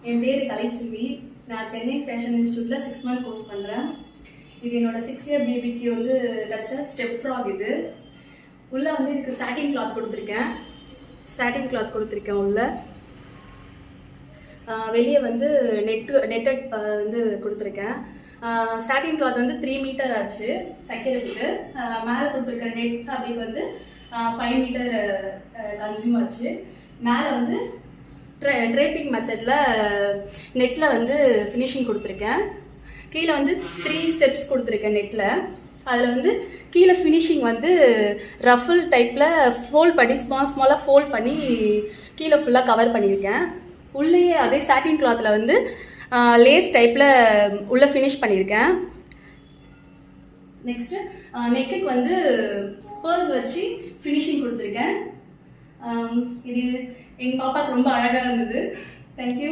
என் பேர் கலைச்செல்வி. நான் சென்னை ஃபேஷன் இன்ஸ்டியூட்டில் 6 மந்த் கோர்ஸ் பண்ணுறேன். இது என்னோட 6 இயர் பேபிக்கு வந்து தச்ச ஸ்டெப் ஃப்ராக். இது உள்ளே வந்து இதுக்கு சாட்டின் கிளாத் கொடுத்துருக்கேன். உள்ள வெளியே வந்து நெட்டட் வந்து கொடுத்துருக்கேன். சாட்டின் கிளாத் வந்து 3 மீட்டர் ஆச்சு தைக்கிறதுக்கு. மேலே கொடுத்துருக்க நெட் ஃபேப்ரிக் வந்து 5 மீட்டர் கன்சியூம் ஆச்சு. மேலே வந்து ட்ரேப்பிங் மெத்தடில் நெட்டில் வந்து ஃபினிஷிங் கொடுத்துருக்கேன். கீழே வந்து 3 ஸ்டெப்ஸ் கொடுத்துருக்கேன் நெட்டில். அதில் வந்து கீழே ஃபினிஷிங் வந்து ரஃபிள் டைப்பில் ஃபோல்ட் பண்ணி ஸ்மாலாக ஃபோல்ட் பண்ணி கீழே ஃபுல்லாக கவர் பண்ணியிருக்கேன். உள்ளேயே அதே சாட்டின் கிளாத்தில் வந்து லேஸ் டைப்பில் உள்ளே ஃபினிஷ் பண்ணியிருக்கேன். நெக்ஸ்ட்டு நெக்குக்கு வந்து பேர்ஸ் வச்சு ஃபினிஷிங் கொடுத்துருக்கேன். இது எங்கள் பாப்பாவுக்கு ரொம்ப அழகாக இருந்தது. தேங்க்யூ.